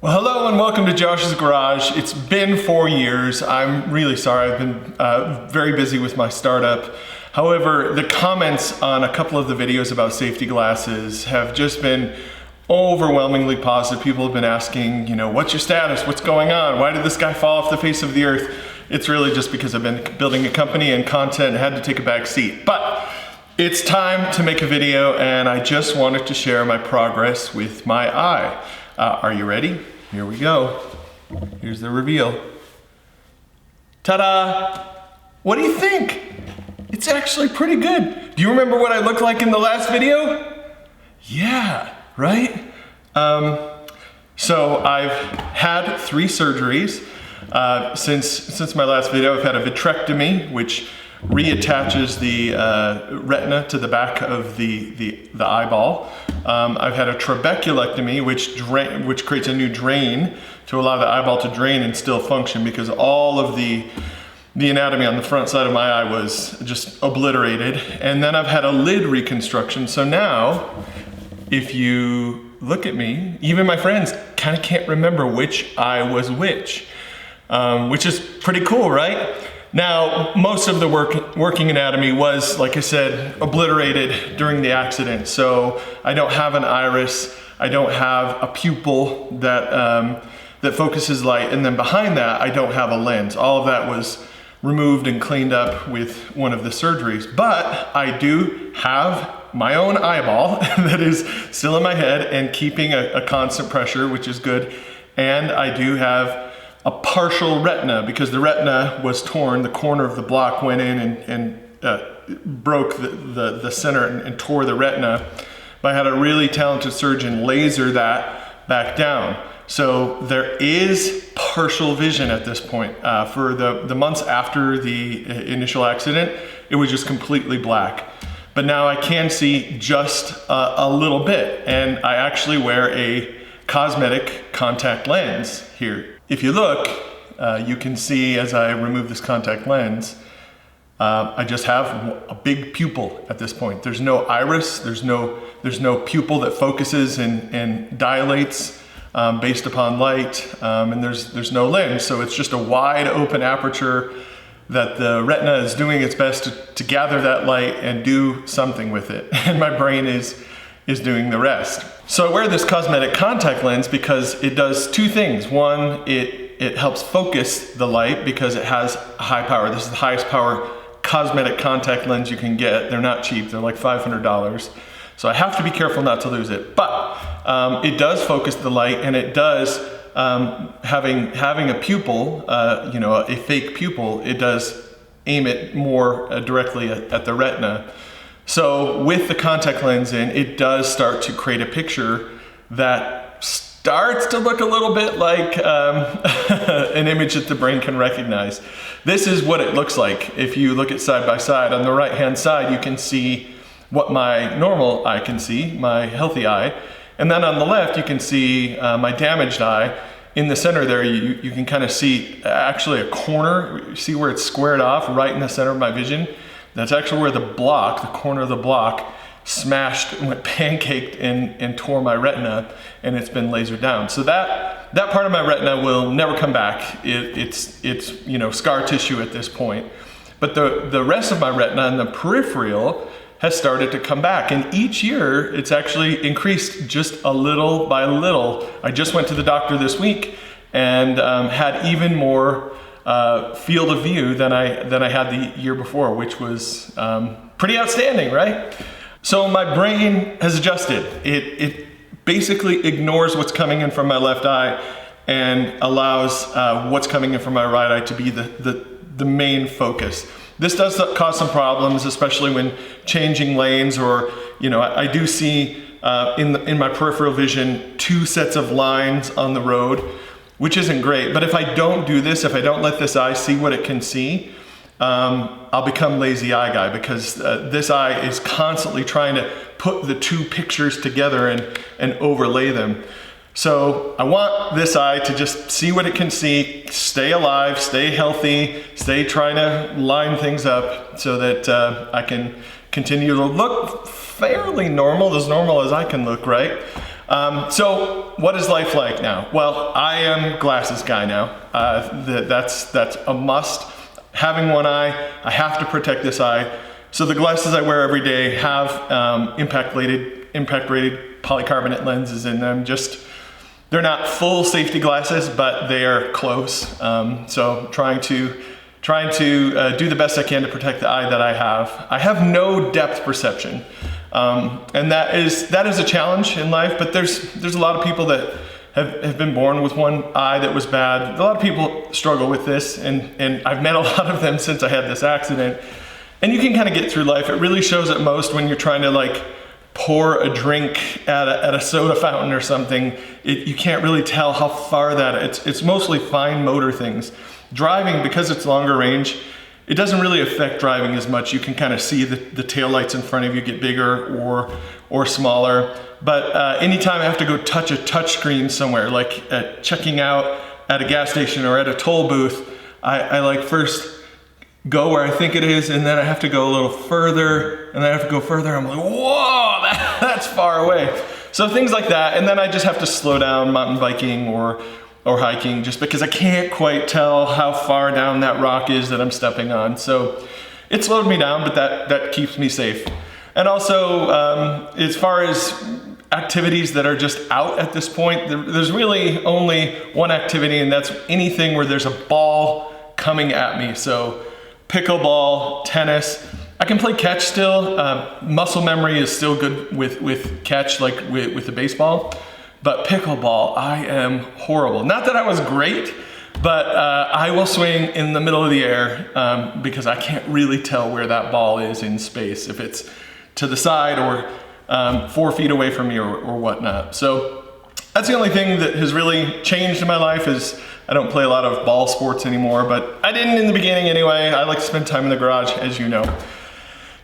Well, hello and welcome to Josh's Garage. It's been 4 years. I'm really sorry. I've been very busy with my startup. However, the comments on a couple of the videos about safety glasses have just been overwhelmingly positive. People have been asking, what's your status? What's going on? Why did this guy fall off the face of the earth? It's really just because I've been building a company and content and had to take a back seat. But it's time to make a video, and I just wanted to share my progress with my eye. Are you ready? Here we go. Here's the reveal. Ta-da! What do you think? It's actually pretty good. Do you remember what I looked like in the last video? Yeah, right? So I've had 3 surgeries. Since my last video, I've had a vitrectomy, which reattaches the retina to the back of the eyeball. I've had a trabeculectomy, which creates a new drain to allow the eyeball to drain and still function, because all of the anatomy on the front side of my eye was just obliterated. And then I've had a lid reconstruction. So now, if you look at me, even my friends kind of can't remember which eye was which is pretty cool, right? Now, most of the working anatomy was, like I said, obliterated during the accident. So I don't have an iris, I don't have a pupil that focuses light, and then behind that, I don't have a lens. All of that was removed and cleaned up with one of the surgeries. But I do have my own eyeball that is still in my head and keeping a constant pressure, which is good. And I do have a partial retina, because the retina was torn. The corner of the block went in and broke the center and tore the retina. But I had a really talented surgeon laser that back down. So there is partial vision at this point. For the months after the initial accident, it was just completely black. But now I can see just a little bit, and I actually wear a cosmetic contact lens here. If you look, you can see as I remove this contact lens, I just have a big pupil at this point. There's no iris, there's no pupil that focuses and dilates based upon light, and there's no lens. So it's just a wide open aperture that the retina is doing its best to gather that light and do something with it. And my brain is doing the rest. So I wear this cosmetic contact lens because it does 2 things. One, it helps focus the light because it has high power. This is the highest power cosmetic contact lens you can get. They're not cheap, they're like $500. So I have to be careful not to lose it. But it does focus the light, and it does, having a pupil, a fake pupil, it does aim it more directly at the retina. So with the contact lens in, it does start to create a picture that starts to look a little bit like an image that the brain can recognize. This is what it looks like if you look at side by side. On the right hand side, you can see what my normal eye can see, my healthy eye. And then on the left, you can see my damaged eye. In the center there, you can kind of see actually a corner. You see where it's squared off right in the center of my vision? That's actually where the corner of the block smashed and went pancaked and tore my retina, and it's been lasered down. So that part of my retina will never come back. It's scar tissue at this point. But the rest of my retina and the peripheral has started to come back, and each year it's actually increased just a little by little. I just went to the doctor this week and had even more field of view than I had the year before, which was pretty outstanding, right? So my brain has adjusted. It basically ignores what's coming in from my left eye and allows what's coming in from my right eye to be the main focus. This does cause some problems, especially when changing lanes, or I do see in my peripheral vision 2 sets of lines on the road, which isn't great. But if I don't do this, if I don't let this eye see what it can see, I'll become lazy eye guy, because this eye is constantly trying to put the 2 pictures together and overlay them. So I want this eye to just see what it can see, stay alive, stay healthy, stay trying to line things up so that I can continue to look fairly normal as I can look, right? So what is life like now? Well, I am glasses guy now. That's a must. Having one eye, I have to protect this eye. So the glasses I wear every day have impact-rated polycarbonate lenses in them. They're not full safety glasses, but they are close. So trying to do the best I can to protect the eye that I have. I have no depth perception. And that is a challenge in life, but there's a lot of people that have been born with one eye that was bad. A lot of people struggle with this, and I've met a lot of them since I had this accident. And you can kind of get through life. It really shows at most when you're trying to like pour a drink at a soda fountain or something. You can't really tell how far it's mostly fine motor things. Driving, because it's longer range, it doesn't really affect driving as much. You can kind of see the taillights in front of you get bigger or smaller. But anytime I have to go touch a touch screen somewhere, like checking out at a gas station or at a toll booth, I like first go where I think it is, and then I have to go a little further, and then I have to go further. I'm like, whoa, that's far away. So things like that, and then I just have to slow down mountain biking or hiking, just because I can't quite tell how far down that rock is that I'm stepping on. So it slowed me down, but that keeps me safe. And also, as far as activities that are just out at this point, there's really only one activity, and that's anything where there's a ball coming at me. So pickleball, tennis. I can play catch still. Muscle memory is still good with catch, like with the baseball. But pickleball, I am horrible. Not that I was great, but I will swing in the middle of the air because I can't really tell where that ball is in space, if it's to the side or 4 feet away from me or whatnot. So that's the only thing that has really changed in my life is I don't play a lot of ball sports anymore, but I didn't in the beginning anyway. I like to spend time in the garage, as you know.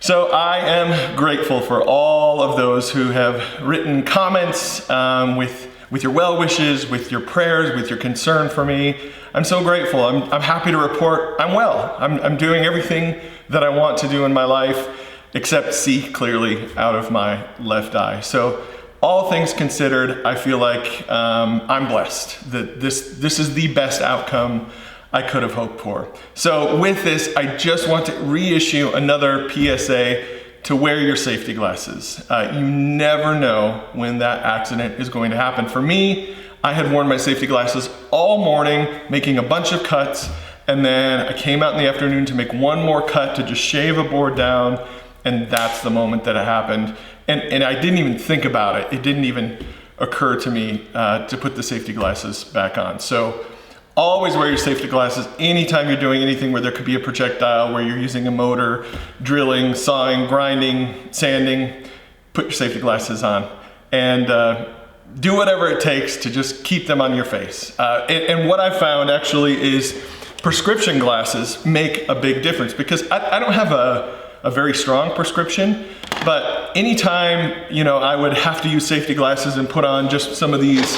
So I am grateful for all of those who have written comments with your well wishes, with your prayers, with your concern for me. I'm so grateful. I'm happy to report I'm well. I'm doing everything that I want to do in my life, except see clearly out of my left eye. So all things considered, I feel like I'm blessed that this is the best outcome I could have hoped for. So with this, I just want to reissue another PSA to wear your safety glasses. You never know when that accident is going to happen. For me, I had worn my safety glasses all morning, making a bunch of cuts, and then I came out in the afternoon to make one more cut to just shave a board down, and that's the moment that it happened. And I didn't even think about it. It didn't even occur to me to put the safety glasses back on. So always wear your safety glasses anytime you're doing anything where there could be a projectile, where you're using a motor, drilling, sawing, grinding, sanding. Put your safety glasses on and do whatever it takes to just keep them on your face. And what I found actually is prescription glasses make a big difference, because I don't have a very strong prescription, but anytime, I would have to use safety glasses and put on just some of these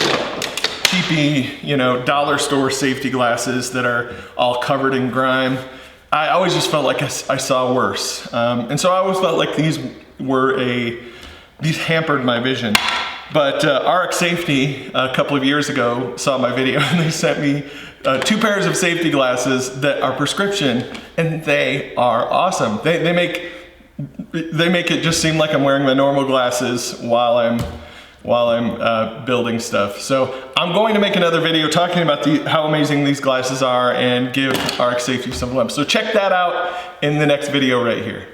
cheapy, dollar store safety glasses that are all covered in grime, I always just felt like I saw worse. And so I always felt like these hampered my vision. But RX Safety a couple of years ago saw my video and they sent me 2 pairs of safety glasses that are prescription, and they are awesome. They make it just seem like I'm wearing my normal glasses while I'm building stuff. So I'm going to make another video talking about how amazing these glasses are and give RX Safety some love. So check that out in the next video right here.